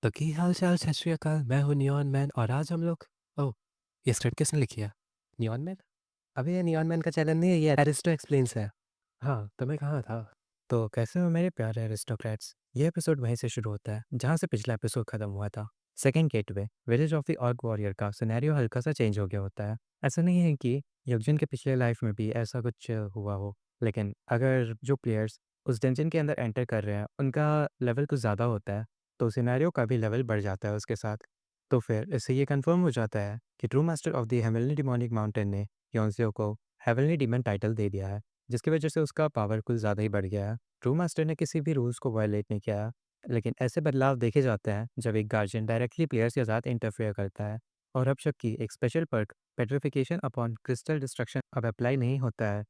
तो की हाल चाल सत श्री अकाल। मैं हूँ नियॉन मैन और आज हम लोग ओह, ये स्क्रिप्ट किसने लिखी है? Neon man? अबे ये नियॉन मैन का चैनल नहीं है, ये एरिस्टो एक्सप्लेन्स है। हाँ, तो मैं कहाँ था? तो कैसे हो मेरे प्यारे एरिस्टोक्रेट्स? ये एपिसोड वहीं से शुरू होता है जहाँ से पिछला एपिसोड खत्म हुआ था। Second gateway village of the orc warrior का सिनेरियो हल्का सा चेंज हो गया होता है। ऐसा नहीं है कि युगजन के पिछले लाइफ में भी ऐसा कुछ हुआ हो, लेकिन अगर जो प्लेयर्स उस डंजन के अंदर एंटर कर रहे हैं उनका लेवल कुछ ज़्यादा होता है, तो सिनेरियो का भी लेवल बढ़ जाता है उसके साथ। तो फिर इससे ये कंफर्म हो जाता है कि true master of the heavenly demonic mountain ने योंसियो को हेवनली डीमन टाइटल दे दिया है, जिसकी वजह से उसका पावर कुछ ज़्यादा ही बढ़ गया है। ट्रू मास्टर ने किसी भी रूल्स को वायलेट नहीं किया है, लेकिन ऐसे बदलाव देखे जाते हैं जब एक गार्जियन डायरेक्टली प्लेयर्स के साथ इंटरफेयर करता है। और अब शक की एक special perk petrification upon crystal destruction अब अप्लाई नहीं होता है।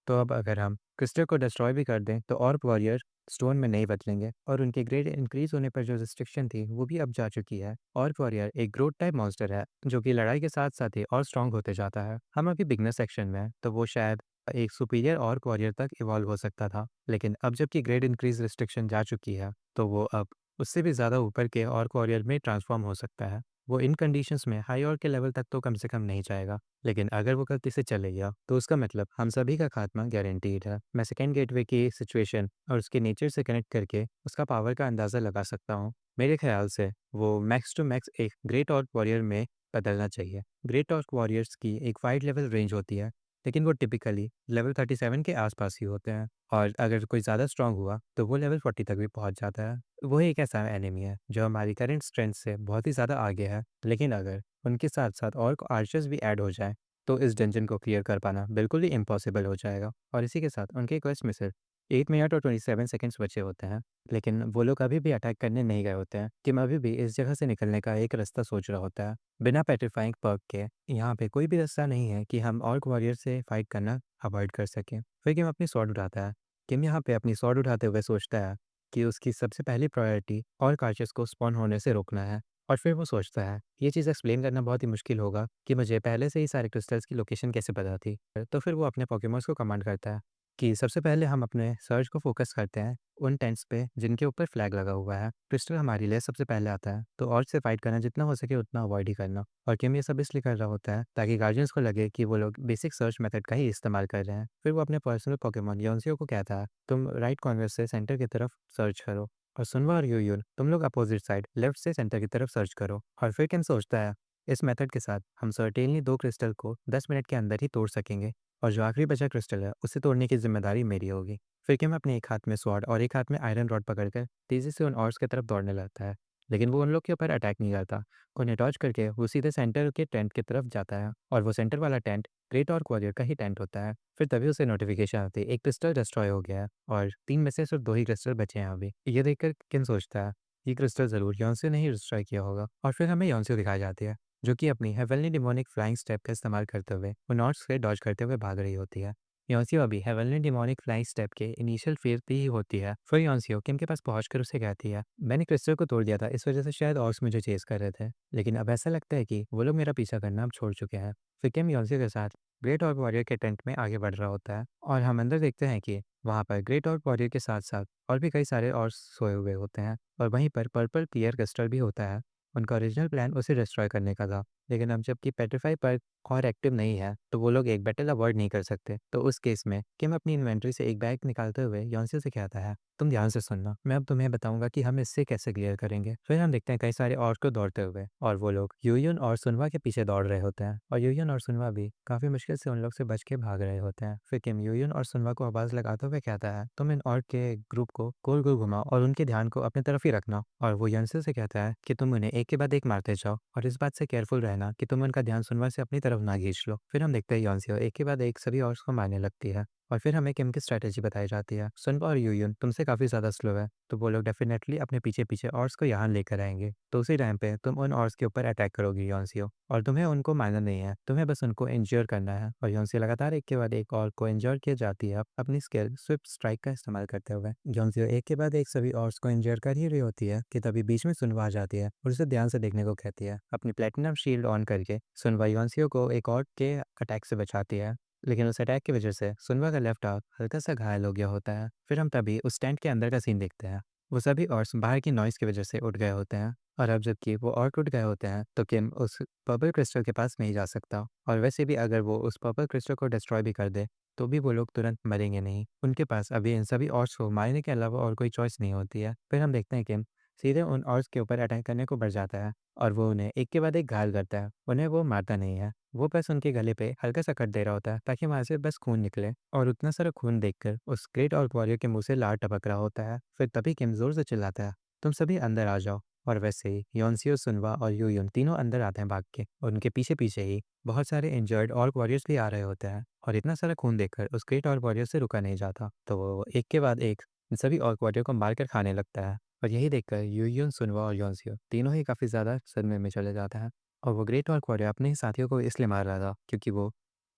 तो अब अगर हम क्रिस्टल को डिस्ट्रॉय भी कर दें तो और वॉरियर स्टोन में नहीं बदलेंगे और उनके ग्रेड इंक्रीज होने पर जो रिस्ट्रिक्शन थी वो भी अब जा चुकी है। और वॉरियर एक ग्रोथ टाइप मॉन्स्टर है जो कि लड़ाई के साथ साथ ही और स्ट्रांग होते जाता है। हम अभी बिगनर सेक्शन में हैं, तो वो शायद एक सुपीरियर और वॉरियर तक इवॉल्व हो सकता था, लेकिन अब जबकि ग्रेड इंक्रीज रिस्ट्रिक्शन जा चुकी है तो वो अब उससे भी ज़्यादा ऊपर के और वॉरियर में ट्रांसफॉर्म हो सकता है। वो इन कंडीशंस में हाई और के लेवल तक तो कम से कम नहीं जाएगा, लेकिन अगर वो गलती से चले गया तो उसका मतलब हम सभी का खात्मा गारंटीड है। मैं सेकेंड गेटवे की सिचुएशन और उसके नेचर से कनेक्ट करके उसका पावर का अंदाज़ा लगा सकता हूँ। मेरे ख्याल से वो मैक्स टू मैक्स एक ग्रेट ऑर्क वॉरियर में बदलना चाहिए। ग्रेट ऑर्क वॉरियर्स की एक वाइड लेवल रेंज होती है, लेकिन वो टिपिकली लेवल 37 के आसपास ही होते हैं, और अगर कोई ज़्यादा स्ट्रांग हुआ तो वो लेवल 40 तक भी पहुंच जाता है। वो एक ऐसा एनिमी है जो हमारी करंट स्ट्रेंथ से बहुत ही ज़्यादा आगे है, लेकिन अगर उनके साथ साथ और आर्चर्स भी ऐड हो जाएं तो इस डंजन को क्लियर कर पाना बिल्कुल ही इम्पॉसिबल हो जाएगा। और इसी के साथ उनके क्वेस्ट में सिर्फ 8 मिनट और 27 सेकंड्स बचे होते हैं, लेकिन वो लोग अभी भी अटैक करने नहीं गए होते हैं। टिम अभी भी इस जगह से निकलने का एक रास्ता सोच रहा होता है। बिना पेट्रीफाइंग पर्क के यहाँ पे कोई भी रास्ता नहीं है कि हम ऑर्क वॉरियर से फाइट करना अवॉइड कर सकें। फिर किम अपनी स्वॉर्ड उठाता है। किम यहाँ पे अपनी स्वॉर्ड उठाते हुए सोचता है कि उसकी सबसे पहली प्रायोरिटी ऑर्क आर्चर्स को स्पॉन होने से रोकना है। और फिर वो सोचता है ये चीज़ एक्सप्लेन करना बहुत ही मुश्किल होगा कि मुझे पहले से ही सारे क्रिस्टल्स की लोकेशन कैसे पता थी। तो फिर वो अपने पोकेमॉन्स को कमांड करता है कि सबसे पहले हम अपने सर्च को फोकस करते हैं उन टेंट्स पे जिनके ऊपर फ्लैग लगा हुआ है। क्रिस्टल हमारे लिए सबसे पहले आता है, तो और से फाइट करना जितना हो सके उतना अवॉइड ही करना। और किम ये सब इसलिए कर रहा होता है ताकि गार्जियंस को लगे कि वो लोग बेसिक सर्च मेथड का ही इस्तेमाल कर रहे हैं। फिर वो अपने पर्सनल पोकेमॉन योन्सियो को कहता है तुम राइट कॉर्नर से सेंटर की तरफ सर्च करो, और सुनवा और यूयुन तुम लोग अपोजिट साइड लेफ्ट से सेंटर की तरफ सर्च करो। और फिर किम सोचता है इस मेथड के साथ हम सर्टेनली 2 क्रिस्टल को 10 मिनट के अंदर ही तोड़ सकेंगे, और जो आखिरी बचा क्रिस्टल है उसे तोड़ने की जिम्मेदारी मेरी होगी। फिर किम अपने एक हाथ में स्वॉर्ड और एक हाथ में आयरन रॉड पकड़कर तेजी से उन ऑर्स की तरफ दौड़ने लगता है, लेकिन वो उन लोग के ऊपर अटैक नहीं करता। उन्हें डॉज करके वो सीधे सेंटर के टेंट की तरफ जाता है, और वो सेंटर वाला टेंट ग्रेट ऑर्क वॉरियर का ही टेंट होता है। फिर तभी उसे नोटिफिकेशन आती है एक क्रिस्टल डिस्ट्रॉय हो गया है और 3 में से सिर्फ 2 ही क्रिस्टल बचे हैं अभी। ये देखकर किन सोचता है ये क्रिस्टल ज़रूर योंसियो ने ही डिस्ट्रॉय किया होगा। और फिर हमें योंसियो दिखाई जाती है जो कि अपनी हेवनली डिमोनिक फ्लाइंग स्टेप का इस्तेमाल करते हुए वो नॉट्स से डॉज करते हुए भाग रही होती है। योंसियो अभी हेवनली डिमोनिक फ्लाइंग स्टेप के इनिशियल फेज पे ही होती है। फिर योंसियो किम के पास पहुंचकर उसे कहती है मैंने क्रिस्टल को तोड़ दिया था, इस वजह से शायद ऑर्क्स मुझे चेस कर रहे थे, लेकिन अब ऐसा लगता है कि वो लोग मेरा पीछा करना अब छोड़ चुके हैं। फिर किम योंसियो के साथ ग्रेट ऑर्क वॉरियर के टेंट में आगे बढ़ रहा होता है, और हम अंदर देखते हैं कि वहाँ पर ग्रेट ऑर्क वॉरियर के साथ साथ और भी कई सारे और सोए हुए होते हैं, और वहीं पर पर्पल क्लियर क्रिस्टल भी होता है। उनका ओरिजिनल प्लान उसे डिस्ट्रॉय करने का था, लेकिन अब जबकि पेट्रीफाई पर और एक्टिव नहीं है तो वो लोग एक बैटल अवॉइड नहीं कर सकते। तो उस केस में किम अपनी इन्वेंट्री से एक बैग निकालते हुए योंसियो से कहता है तुम ध्यान से सुनना, मैं अब तुम्हें बताऊंगा कि हम इससे कैसे क्लियर करेंगे। फिर हम देखते हैं कई सारे और को दौड़ते हुए, और वो लोग यूयुन और सुनवा के पीछे दौड़ रहे होते हैं, और यूयुन और सुनवा भी काफी मुश्किल से उन लोग से बच के भाग रहे होते हैं। फिर किम यूयुन और सुनवा को आवाज लगाते हुए कहता है तुम इन और के ग्रुप को गोल गोल घुमाओ और उनके ध्यान को अपनी तरफ ही रखना। और वो योंसियो से कहता है कि तुम उन्हें एक के बाद एक मारते जाओ, और इस बात से केयरफुल रहना कि तुम उनका ध्यान सुनवा से अपनी तरफ ना खींच लो। फिर हम देखते हैं योंसियो एक के बाद एक सभी ऑर्क्स को मारने लगती है, और फिर हमें किम की स्ट्रेटेजी बताई जाती है सुनवा और यूयुन तुमसे काफ़ी ज़्यादा स्लो है, तो वो लोग डेफिनेटली अपने पीछे पीछे ऑर्स को यहाँ लेकर आएंगे। तो उसी टाइम पे तुम उन ऑर्स के ऊपर अटैक करोगी योंसियो, और तुम्हें उनको मारना नहीं है, तुम्हें बस उनको इंज्योर करना है। और योंसियो लगातार एक के बाद एक ऑर्क को इंज्योर किए जाती है अपनी स्किल स्विफ्ट स्ट्राइक का इस्तेमाल करते हुए। योंसियो एक के बाद एक सभी ऑर्स को इंज्योर कर ही रही होती है कि तभी बीच में सुनवा आ जाती है और उसे ध्यान से देखने को कहती है। अपनी प्लेटिनम शील्ड ऑन करके सुनवा योंसियो को एक ऑर्क के अटैक से बचाती है, लेकिन उस अटैक की वजह से सुनवा का लेफ्ट आर्म हल्का सा घायल हो गया होता है। फिर हम तभी उस टेंट के अंदर का सीन देखते हैं। वो सभी ऑर्क्स बाहर की नॉइस की वजह से उठ गए होते हैं, और अब जबकि वो और टूट गए होते हैं तो किम उस पर्पल क्रिस्टल के पास नहीं जा सकता, और वैसे भी अगर वो उस पर्पल क्रिस्टल को डिस्ट्रॉय भी कर दे तो भी वो लोग तुरंत मरेंगे नहीं। उनके पास अभी इन सभी ऑर्ड्स को मारने के अलावा और कोई चॉइस नहीं होती है। फिर हम देखते हैं किम सीधे उन ऑर्ड्स के ऊपर अटैक करने को बढ़ जाता है और वो उन्हें एक के बाद एक घायल करता है। उन्हें वो मारता नहीं है, वो बस उनके गले पे हल्का सा कट दे रहा होता है ताकि वहां से बस खून निकले, और उतना सारा खून देखकर उस ग्रेट और वॉरियर के मुंह से लार टपक रहा होता है। फिर तभी किम जोर से चिल्लाता है, तुम सभी अंदर आ जाओ। और वैसे ही योनसियो, सुनवा और यूयुन तीनों अंदर आते हैं भाग के, और उनके पीछे पीछे ही बहुत सारे इंजर्ड और वॉरियर्स भी आ रहे होते हैं। और इतना सारा खून देखकर उस ग्रेट और वॉरियर से रुका नहीं जाता, तो वो एक के बाद एक इन सभी और वॉरियर को मारकर खाने लगता है। और यही देखकर यूयुन, सुनवा और योनसियो तीनों ही काफ़ी ज़्यादा सदमे में चले जाते हैं। और वो ग्रेट और वॉरियर अपने ही साथियों को इसलिए मार रहा था क्योंकि वो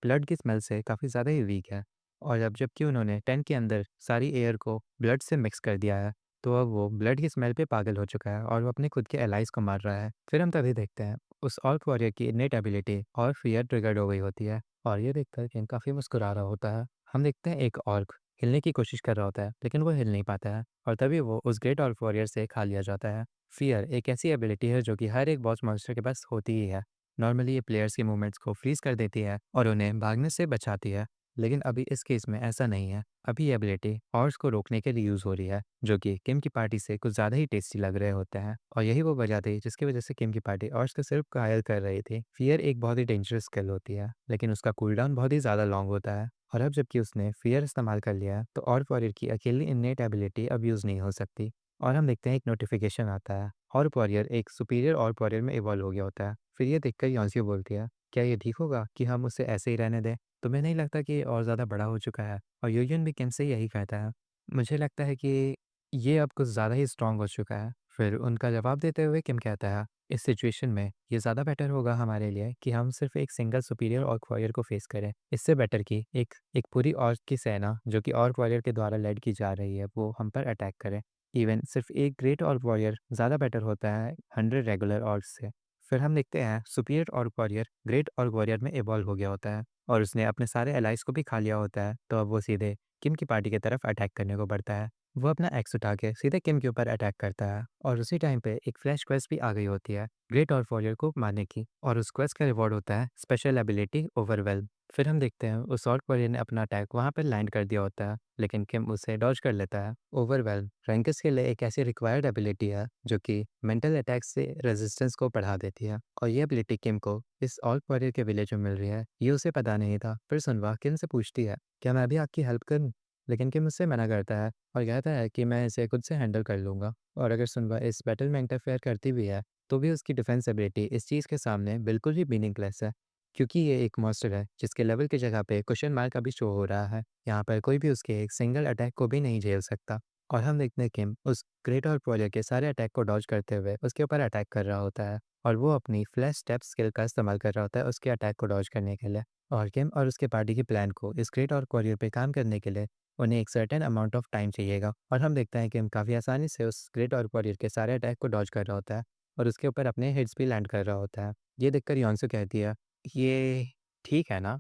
ब्लड की स्मेल से काफ़ी ज़्यादा ही वीक है। और अब जबकि उन्होंने टेंट के अंदर सारी एयर को ब्लड से मिक्स कर दिया है, तो अब वो ब्लड की स्मेल पे पागल हो चुका है और वो अपने खुद के एलाइज़ को मार रहा है। फिर हम तभी देखते हैं उस ऑर्क वॉरियर की इनेट एबिलिटी और फियर ट्रिगर्ड हो गई होती है, और ये देखकर किन काफ़ी मुस्कुरा रहा होता है। हम देखते हैं एक ऑर्क हिलने की कोशिश कर रहा होता है लेकिन वो हिल नहीं पाता है, और तभी वो उस ग्रेट ऑर्क वॉरियर से खा लिया जाता है। फियर एक ऐसी एबिलिटी है जो कि हर एक बॉस मॉन्स्टर के पास होती ही है। नॉर्मली ये प्लेयर्स के मूवमेंट्स को फ्रीज कर देती है और उन्हें भागने से बचाती है, लेकिन अभी इस केस में ऐसा नहीं है। अभी ये एबिलिटी हॉर्स को रोकने के लिए यूज़ हो रही है, जो कि किम की पार्टी से कुछ ज़्यादा ही टेस्टी लग रहे होते हैं। और यही वो वजह थी जिसकी वजह से किम की पार्टी हॉर्स को सिर्फ घायल कर रही थी। फियर एक बहुत ही डेंजरस स्किल होती है, लेकिन उसका कूलडाउन बहुत ही ज़्यादा लॉन्ग होता है। और अब जबकि उसने फियर इस्तेमाल कर लिया है तो और वॉरियर की अकेली इन्नेट एबिलिटी अब यूज़ नहीं हो सकती। और हम देखते हैं एक नोटिफिकेशन आता है, और वॉरियर एक सुपीरियर और वॉरियर में इवॉल्व हो गया होता है। फिर ये देखकर योंसियो बोलती है, क्या ये ठीक होगा कि हम उसे ऐसे ही रहने दें? तुम्हें नहीं लगता कि ये और ज़्यादा बड़ा हो चुका है? और यूयन भी किम से यही कहता है, मुझे लगता है कि ये अब कुछ ज़्यादा ही स्ट्रॉन्ग हो चुका है। फिर उनका जवाब देते हुए किम कहता है, इस सिचुएशन में ये ज़्यादा बेटर होगा हमारे लिए कि हम सिर्फ एक सिंगल सुपीरियर ऑर्क वॉरियर को फेस करें। इससे बेटर कि एक एक पूरी ऑर्क की सेना जो कि ऑर्क वॉरियर के द्वारा लेड की जा रही है वो हम पर अटैक करे। इवन सिर्फ एक ग्रेट ऑर्क वॉरियर ज़्यादा बेटर होता है 100 रेगुलर ऑर्क्स से। फिर हम देखते हैं superior orc warrior great orc warrior में इवॉल्व हो गया होता है, और उसने अपने सारे एलाइज़ को भी खा लिया होता है, तो अब वो सीधे किम की पार्टी की तरफ अटैक करने को बढ़ता है। वो अपना एक्स उठा के सीधे किम के ऊपर अटैक करता है, और उसी टाइम पे एक फ्लैश क्वेस्ट भी आ गई होती है ग्रेट और वॉरियर को मारने की, और उस क्वेस्ट का रिवॉर्ड होता है स्पेशल एबिलिटी ओवरवेल्म। फिर हम देखते हैं उस ऑर्क वॉरियर ने अपना अटैक वहाँ पर लैंड कर दिया होता है, लेकिन किम उसे डॉज कर लेता है। ओवरवेल्म रैंकस के लिए एक ऐसी रिक्वायर्ड एबिलिटी है जो कि मेंटल अटैक्स से रेजिस्टेंस को बढ़ा देती है, और ये एबिलिटी किम को इस ऑल्क वॉरियर के विलेज में मिल रही है, ये उसे पता नहीं था। फिर सुनवा किम से पूछती है, क्या मैं भी आपकी हेल्प करूं? लेकिन किम उससे मना करता है और कहता है कि मैं इसे खुद से हैंडल कर लूंगा। और अगर सुनवा इस बैटल में इंटरफेयर करती भी है तो भी उसकी डिफेंस एबिलिटी इस चीज़ के सामने बिल्कुल ही मीनिंगलेस है, क्योंकि ये एक मॉन्स्टर है जिसके लेवल की जगह पे क्वेश्चन मार्क अभी शो हो रहा है। यहाँ पर कोई भी उसके एक सिंगल अटैक को भी नहीं झेल सकता। और हम देखते हैं किम उस ग्रेट और वॉरियर के सारे अटैक को डॉज करते हुए उसके ऊपर अटैक कर रहा होता है, और वो अपनी फ्लैश स्टेप स्किल का इस्तेमाल कर रहा होता है उसके अटैक को डॉज करने के लिए। और किम और उसके पार्टी की प्लान को इस ग्रेट और वॉरियर पे काम करने के लिए उन्हें एक सर्टेन अमाउंट ऑफ टाइम चाहिएगा, और हम देखते हैं कि किम काफ़ी आसानी से उस ग्रेट और वॉरियर के सारे अटैक को डॉज कर रहा होता है और उसके ऊपर अपने हिट्स भी लैंड कर रहा होता है। ये देखकर योन्सु कहती है, ये ठीक है ना?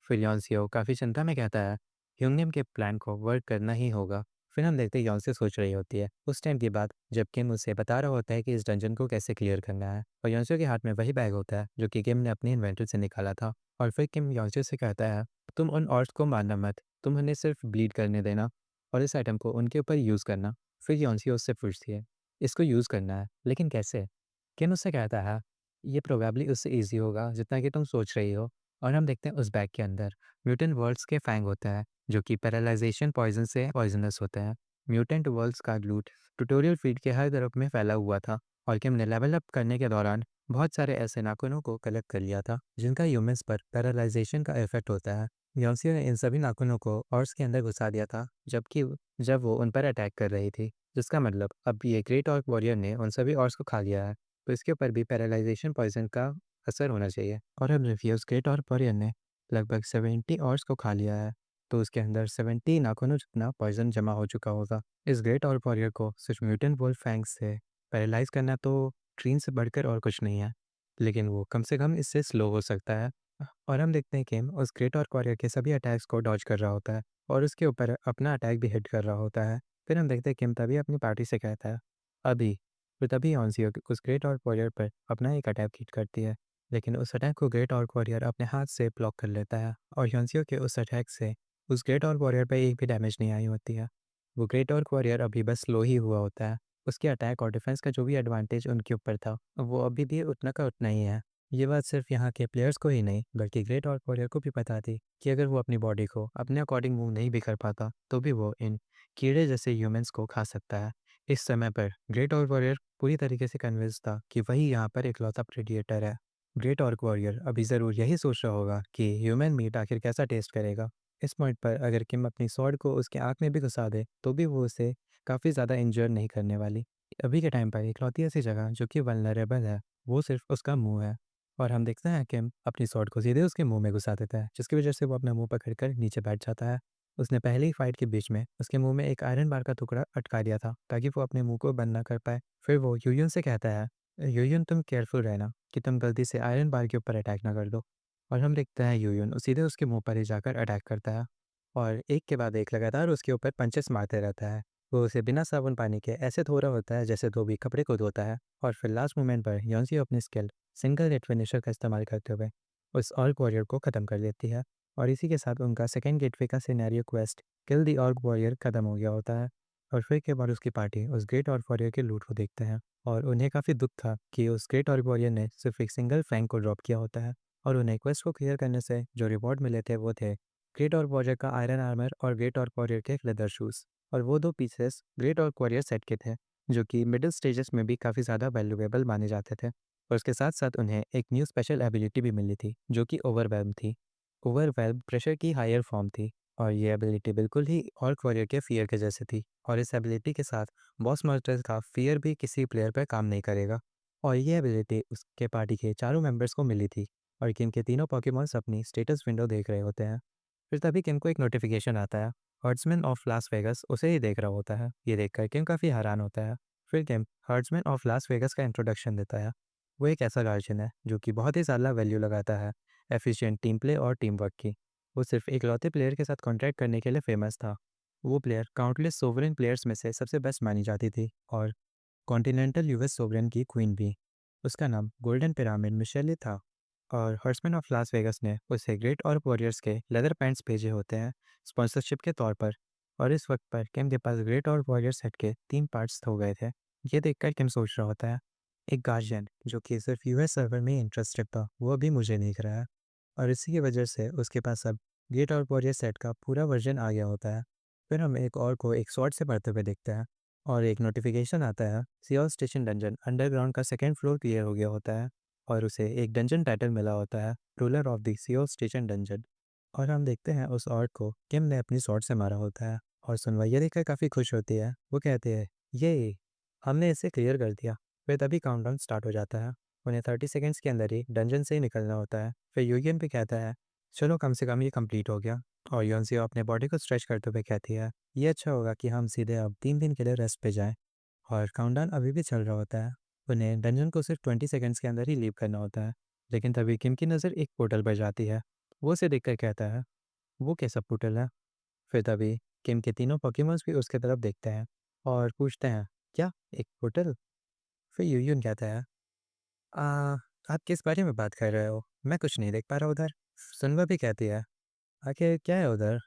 फिर योंसियो काफ़ी चिंता में कहता है, ह्यूंगनिम के प्लान को वर्क करना ही होगा। फिर हम देखते हैं योंसियो सोच रही होती है उस टाइम की बात जब किम उसे बता रहा होता है कि इस डंजन को कैसे क्लियर करना है, और योंसियो के हाथ में वही बैग होता है जो कि किम ने अपनी इन्वेंटरी से निकाला था। और फिर किम योंसियो से कहता है, तुम उन ऑर्ड्स को मारना मत, तुम उन्हें सिर्फ ब्लीड करने देना और इस आइटम को उनके ऊपर यूज़ करना। फिर योंसियो उससे पूछती है, इसको यूज़ करना है लेकिन कैसे? किम उससे कहता है, ये प्रोबेबली उससे ईजी होगा जितना कि तुम सोच रही हो। और हम देखते हैं उस बैग के अंदर म्यूटेंट वर्ल्ड्स के फैंग होते हैं जो कि पैरालाइजेशन पॉइजन से पॉइजनस होते हैं। म्यूटेंट वर्ल्ड्स का लूट ट्यूटोरियल फीड के हर तरफ में फैला हुआ था, और किम ने लेवल अप करने के दौरान बहुत सारे ऐसे नाखूनों को कलेक्ट कर लिया था जिनका ह्यूमंस पर पैरालाइजेशन का इफेक्ट होता है। योंसियो ने इन सभी नाखूनों को ऑर्स के अंदर घुसा दिया था जबकि जब वो उन पर अटैक कर रही थी, जिसका मतलब अब ये ग्रेट ऑर्क वॉरियर ने उन सभी ऑर्स को खा लिया है, तो इसके ऊपर भी पैरालाइजेशन पॉइजन का असर होना चाहिए। और अब रिफ्यूज ग्रेट ऑर्क वॉरियर ने लगभग 70 ऑर्स को खा लिया है, तो उसके अंदर 70 नाखूनों जितना पॉइजन जमा हो चुका होगा। इस ग्रेट ऑर्क वॉरियर को सिर्फ म्यूटेंट वुल्फ फैंग्स से पैरालाइज करना तो ट्रीन से बढ़कर और कुछ नहीं है, लेकिन वो कम से कम इससे स्लो हो सकता है। और हम देखते हैं कि उस ग्रेट ऑर्क वॉरियर के सभी अटैक्स को डॉज कर रहा होता है और उसके ऊपर अपना अटैक भी हिट कर रहा होता है। फिर हम देखते हैं किम तभी अपनी पार्टी से कहता है, अभी फिर तभी यॉन्सियो उस ग्रेट ऑर्क वॉरियर पर अपना एक अटैक हिट करती है, लेकिन उस अटैक को ग्रेट ऑर्क वॉरियर अपने हाथ से ब्लॉक कर लेता है और यॉन्सियो के उस अटैक से उस ग्रेट ऑर्क वॉरियर पर एक भी डैमेज नहीं आई होती है। वो ग्रेट ऑर्क वॉरियर अभी बस स्लो ही हुआ होता है। उसके अटैक और डिफेंस का जो भी एडवांटेज उनके ऊपर था, वो अभी भी उतना का उतना ही है। ये बात सिर्फ यहाँ के प्लेयर्स को ही नहीं, बल्कि ग्रेट ऑर्क वॉरियर को भी पता थी कि अगर वो अपनी बॉडी को अपने अकॉर्डिंग मूव नहीं भी कर पाता, तो भी वो इन कीड़े जैसे ह्यूमंस को खा सकता है। इस समय पर ग्रेट ऑर्क वॉरियर पूरी तरीके से कन्विंस था कि वही यहाँ पर इकलौता प्रेडिएटर है। ग्रेट ऑर्क वॉरियर अभी ज़रूर यही सोच रहा होगा कि ह्यूमन मीट आखिर कैसा टेस्ट करेगा। इस पॉइंट पर अगर किम अपनी स्वॉर्ड को उसके आँख में भी घुसा दे, तो भी वो उसे काफ़ी ज़्यादा इंजर नहीं करने वाली। अभी के टाइम पर इकलौती ऐसी जगह जो कि वल्नरेबल है, वो सिर्फ उसका मुँह है। और हम देखते हैं किम अपनी स्वॉर्ड को सीधे उसके मुँह में घुसा देता है, जिसकी वजह से वो अपना मुँह पकड़कर नीचे बैठ जाता है। उसने पहले ही फाइट के बीच में उसके मुंह में एक आयरन बार का टुकड़ा अटका दिया था, ताकि वो अपने मुंह को बंद ना कर पाए। फिर वो यूयन से कहता है, यूयन तुम केयरफुल रहना कि तुम गलती से आयरन बार के ऊपर अटैक ना कर दो। और हम देखते हैं यूयन सीधे उसके मुंह पर ही जाकर अटैक करता है और एक के बाद एक लगातार उसके ऊपर पंचेस मारते रहता है। वो उसे बिना साबुन पानी के ऐसे धो रहा होता है जैसे धोबी कपड़े को धोता है। और फिर लास्ट मोमेंट पर योंसी अपनी स्किल सिंगल हिट फिनिशर का इस्तेमाल करते हुए उस ऑर्क वॉरियर को ख़त्म कर देती है। और इसी के साथ उनका सेकेंड गेटवे का scenario quest kill the orc warrior खत्म हो गया होता है। और फिर के बाद उसकी पार्टी उस ग्रेट ऑर्क वॉरियर के लूट को देखते हैं और उन्हें काफ़ी दुख था कि उस ग्रेट ऑर्क वॉरियर ने सिर्फ एक सिंगल फैंग को ड्रॉप किया होता है। और उन्हें क्वेस्ट को क्लियर करने से जो रिवॉर्ड मिले थे वो थे ग्रेट ऑर्क वॉरियर का आयरन आर्मर और ग्रेट ऑर्क वॉरियर के लेदर शूज़। और वो दो pieces great orc warrior set के थे, जो कि मिडिल स्टेजेस में भी काफ़ी ज़्यादा वैल्यूएबल माने जाते थे। और उसके साथ साथ उन्हें एक न्यू स्पेशल एबिलिटी भी मिली थी, जो कि ओवरवेल्म थी। ओवरवेल्म प्रेशर की हायर फॉर्म थी और ये एबिलिटी बिल्कुल ही ऑर्क वॉरियर के फियर के जैसे थी। और इस एबिलिटी के साथ बॉस मॉन्स्टर का फियर भी किसी प्लेयर पर काम नहीं करेगा। और ये एबिलिटी उसके पार्टी के चारों मेंबर्स को मिली थी और किम के तीनों पॉकीमॉन्स अपनी स्टेटस विंडो देख रहे होते हैं। फिर तभी किम को एक नोटिफिकेशन आता है। हर्ट्समैन ऑफ लास वेगस उसे ही देख रहा होता है। ये देखकर किम काफ़ी हैरान होता है। फिर किम हर्ट्समैन ऑफ लास वेगस का इंट्रोडक्शन देता है। वो एक ऐसा गार्जियन है जो कि बहुत ही ज़्यादा वैल्यू लगाता है एफिशिएंट टीम प्ले और टीम वर्क की। वो सिर्फ इकलौते प्लेयर के साथ कॉन्ट्रैक्ट करने के लिए फेमस था। वो प्लेयर काउंटलेस सोवरेन प्लेयर्स में से सबसे बेस्ट मानी जाती थी और कॉन्टिनेंटल यूएस सोवरेन की क्वीन भी। उसका नाम गोल्डन पिरामिड मिशेली था। और हर्ट्समैन ऑफ लास वेगस ने उसे ग्रेट और वॉरियर्स के लेदर पैंट्स भेजे होते हैं स्पॉन्सरशिप के तौर पर। और इस वक्त पर किम के पास ग्रेट और वॉरियर सेट के 3 पार्ट्स हो गए थे। ये देखकर किम सोच रहा होता है, एक गार्जियन जो कि सिर्फ यूएस सर्वर में इंटरेस्टेड था, वो अभी मुझे दिख रहा है। और इसी की वजह से उसके पास अब ग्रेट और वॉरियर सेट का पूरा वर्जन आ गया होता है। फिर हम एक और को एक स्वॉर्ड से बढ़ते हुए देखते हैं और एक नोटिफिकेशन आता है, सियोल स्टेशन डंजन अंडरग्राउंड का सेकेंड फ्लोर क्लियर हो गया होता है और उसे एक डंजन टाइटल मिला होता है, ruler of the Seoul station dungeon. और हम देखते हैं उस ऑर्क को किम ने अपनी स्वॉर्ड से मारा होता है और सुनवाई ये देखकर काफ़ी खुश होती है। वो कहती है, ये हमने इसे क्लियर कर दिया। फिर तभी काउंटडाउन स्टार्ट हो जाता है। उन्हें 30 सेकंड्स के अंदर ही डंजन से ही निकलना होता है। फिर यूयन भी कहता है, चलो कम से कम ये कंप्लीट हो गया। और योनसियो अपने बॉडी को स्ट्रेच करते हुए कहती है, ये अच्छा होगा कि हम सीधे अब 3 दिन के लिए रेस्ट पे जाएं। और काउंटडाउन अभी भी चल रहा होता है। उन्हें डंजन को सिर्फ 20 सेकंड्स के अंदर ही लीव करना होता है। लेकिन तभी किम की नज़र एक पोर्टल पर जाती है। वो उसे देखकर कहता है, वो कैसा पोर्टल है? फिर तभी किम के तीनों पोकेमॉन्स भी उसके तरफ देखते हैं और पूछते हैं, क्या एक पोर्टल? फिर यूयुन कहता है, आ, आप किस बारे में बात कर रहे हो? मैं कुछ नहीं देख पा रहा उधर। सुनवा भी कहती है, आखिर क्या है उधर?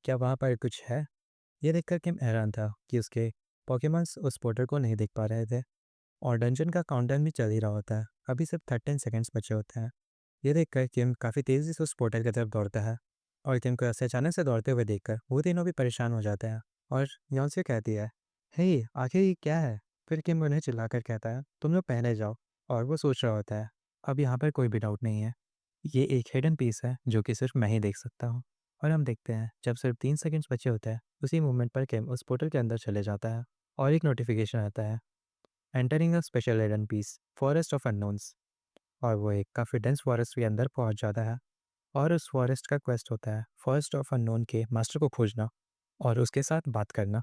क्या वहाँ पर कुछ है? ये देखकर किम हैरान था कि उसके पोकेमॉन्स उस पोर्टल को नहीं देख पा रहे थे। और डंजन का काउंटडाउन भी चल ही रहा होता है। अभी सिर्फ 13 सेकंड्स बचे होते हैं। ये देखकर किम काफ़ी तेज़ी से उस पोर्टल की तरफ दौड़ता है और किम को ऐसे अचानक से दौड़ते हुए देखकर वो तीनों भी परेशान हो जाते हैं। और योंसे कहती है, हे आखिर ये क्या है? फिर किम उन्हें चिल्लाकर कहता है, तुम लोग पहले जाओ। और वो सोच रहा होता है, अब यहाँ पर कोई भी डाउट नहीं है, ये एक हिडन पीस है जो कि सिर्फ मैं ही देख सकता हूँ। और हम देखते हैं जब सिर्फ 3 सेकंड्स बचे होते हैं, उसी मोमेंट पर किम उस पोर्टल के अंदर चले जाता है और एक नोटिफिकेशन आता है, entering a special hidden piece forest of unknowns. और वो एक काफ़ी डेंस फॉरेस्ट के अंदर पहुंच जाता है और उस फॉरेस्ट का क्वेस्ट होता है फॉरेस्ट ऑफ अननोन के मास्टर को खोजना और उसके साथ बात करना।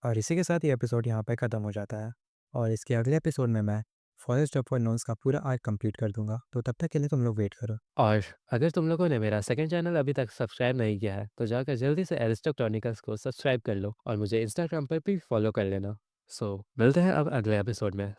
और इसी के साथ ये एपिसोड यहाँ पर ख़त्म हो जाता है और इसके अगले एपिसोड में मैं फॉरेस्ट ऑफ अननोन्स का पूरा आर्क कंप्लीट कर दूंगा। तो तब तक के लिए तुम लोग वेट करो। और अगर तुम लोगों ने मेरा सेकंड चैनल अभी तक सब्सक्राइब नहीं किया है, तो जाकर जल्दी से एरिस्टो क्रॉनिकल्स को सब्सक्राइब कर लो और मुझे इंस्टाग्राम पर भी फॉलो कर लेना। सो मिलते हैं अब अगले एपिसोड में।